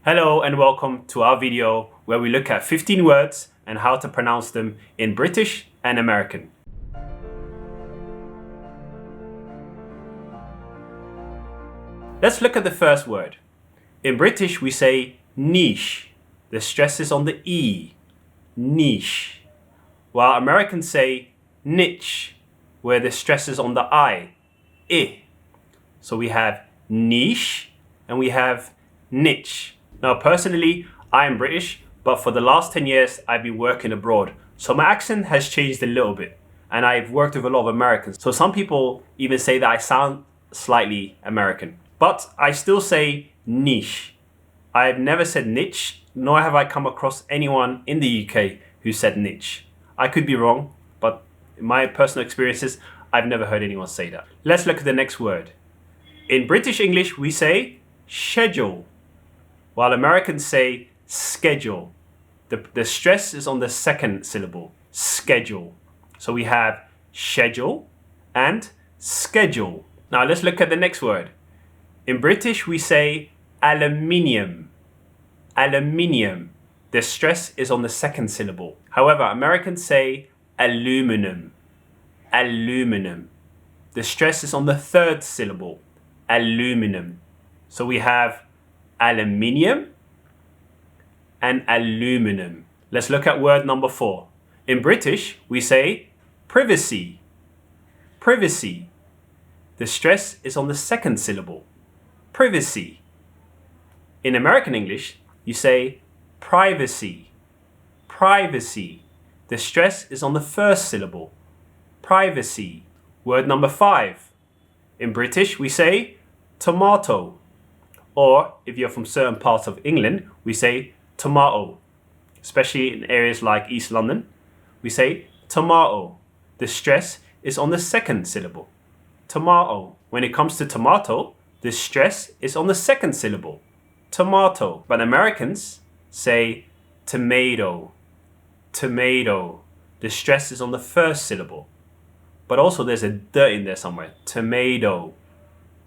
Hello and welcome to our video where we look at 15 words and how to pronounce them in British and American. Let's look at the first word. In British we say niche. The stress is on the E. Niche. While Americans say niche, where the stress is on the I. So we have niche and we have niche. Now personally, I am British, but for the last 10 years I've been working abroad. So my accent has changed a little bit and I've worked with a lot of Americans. So some people even say that I sound slightly American, but I still say niche. I've never said niche, nor have I come across anyone in the UK who said niche. I could be wrong, but in my personal experiences, I've never heard anyone say that. Let's look at the next word. In British English, we say schedule, while Americans say schedule. The stress is on the second syllable, schedule. So we have schedule and schedule. Now let's look at the next word. In British, we say aluminium. Aluminium. The stress is on the second syllable. However, Americans say aluminum. Aluminum. The stress is on the third syllable, aluminum. So we have aluminium and aluminum. Let's look at word number 4. In British, we say privacy. Privacy. The stress is on the second syllable, privacy. In American English, you say privacy. Privacy. The stress is on the first syllable, privacy. Word number 5. In British, we say tomato. Or if you're from certain parts of England, we say tomato. Especially in areas like East London, we say tomato. The stress is on the second syllable, tomato. When it comes to tomato, the stress is on the second syllable, tomato. But Americans say tomato. Tomato. The stress is on the first syllable. But also there's a D in there somewhere. Tomato.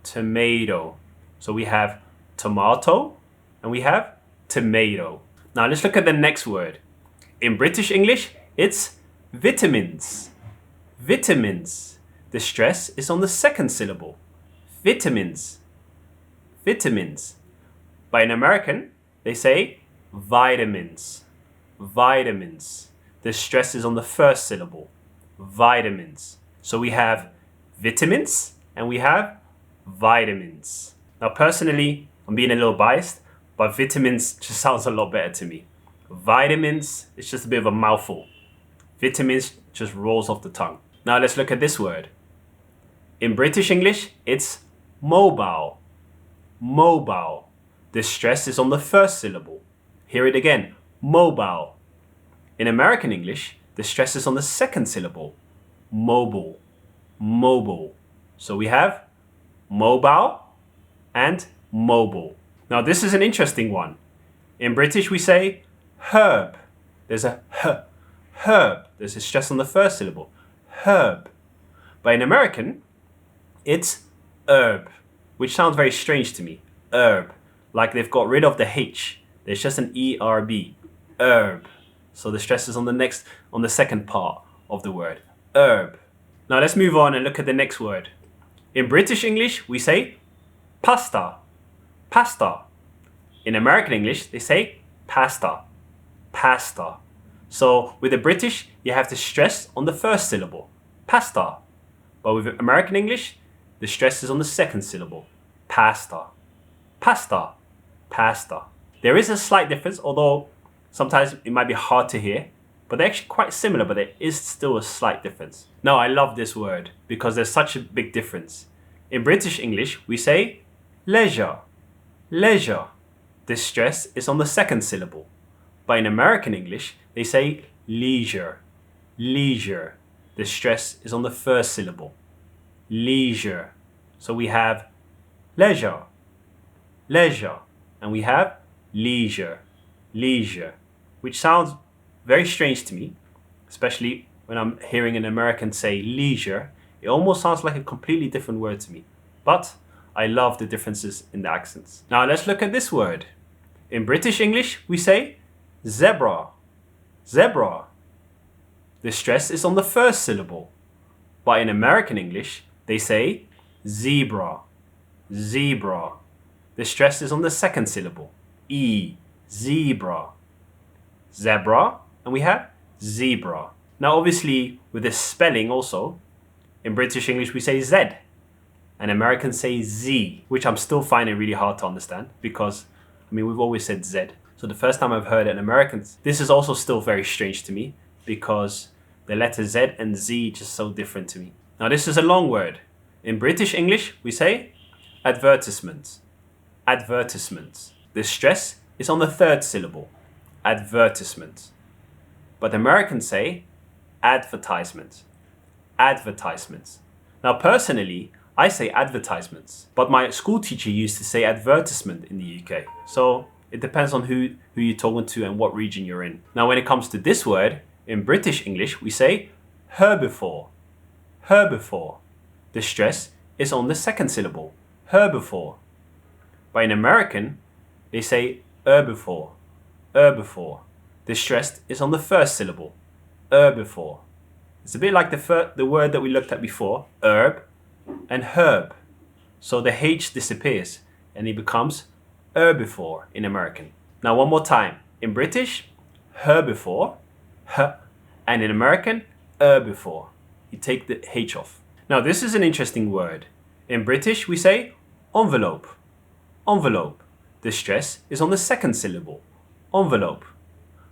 Tomato. So we have tomato and we have tomato. Now let's look at the next word. In British English, it's vitamins. Vitamins. The stress is on the second syllable. Vitamins. Vitamins. But in American, they say vitamins. Vitamins. The stress is on the first syllable. Vitamins. So we have vitamins and we have vitamins. Now personally, I'm being a little biased, but vitamins just sounds a lot better to me. Vitamins, it's just a bit of a mouthful. Vitamins just rolls off the tongue. Now let's look at this word. In British English, it's mobile. Mobile. The stress is on the first syllable. Hear it again. Mobile. In American English, the stress is on the second syllable. Mobile. Mobile. So we have mobile and mobile. Now this is an interesting one. In British we say herb. There's a h. Herb. There's a stress on the first syllable. Herb. But in American, it's herb, which sounds very strange to me. Herb. Like they've got rid of the H. There's just an ERB. Herb. So the stress is on the second part of the word. Herb. Now let's move on and look at the next word. In British English, we say pasta. Pasta. In American English, they say pasta. Pasta. So with the British, you have the stress on the first syllable. Pasta. But with American English, the stress is on the second syllable. Pasta. Pasta. Pasta. There is a slight difference, although sometimes it might be hard to hear, but they're actually quite similar, but there is still a slight difference. Now, I love this word because there's such a big difference. In British English, we say leisure. Leisure. The stress is on the second syllable. But in American English, they say leisure. Leisure. The stress is on the first syllable. Leisure. So we have leisure. Leisure. And we have leisure. Leisure. Which sounds very strange to me, especially when I'm hearing an American say leisure. It almost sounds like a completely different word to me. But I love the differences in the accents. Now let's look at this word. In British English, we say zebra, zebra. The stress is on the first syllable. But in American English, they say zebra, zebra. The stress is on the second syllable. E, zebra. Zebra, and we have zebra. Now obviously with the spelling also, in British English we say Z, and Americans say Z, which I'm still finding really hard to understand because, I mean, we've always said Z. So the first time I've heard it in Americans, this is also still very strange to me because the letter Z and Z just so different to me. Now this is a long word. In British English we say advertisement, advertisement. The stress is on the third syllable, advertisement. But Americans say advertisement, advertisements. Now personally, I say advertisements, but my school teacher used to say advertisement in the UK. So it depends on who you're talking to and what region you're in. Now when it comes to this word, in British English we say herbivore, herbivore. The stress is on the second syllable, herbivore. But in American, they say herbivore, herbivore. The stress is on the first syllable, herbivore. It's a bit like the word that we looked at before, herb and herb. So the H disappears and it becomes herbivore in American. Now one more time. In British, herbivore, and in American, herbivore. You take the H off. Now this is an interesting word. In British, we say envelope, envelope. The stress is on the second syllable, envelope.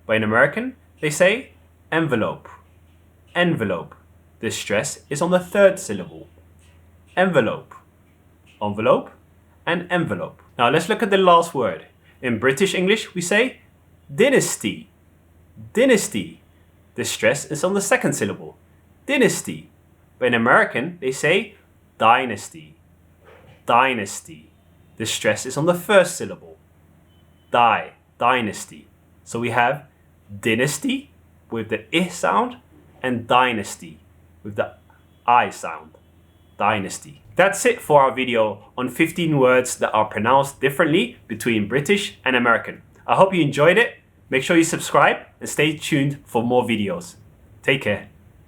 But in American, they say envelope, envelope. The stress is on the third syllable, envelope, envelope, and envelope. Now let's look at the last word. In British English, we say dynasty, dynasty. The stress is on the second syllable, dynasty. But in American, they say dynasty, dynasty. The stress is on the first syllable, dynasty. So we have dynasty with the I sound and dynasty with the I sound, dynasty. That's it for our video on 15 words that are pronounced differently between British and American. I hope you enjoyed it. Make sure you subscribe and stay tuned for more videos. Take care.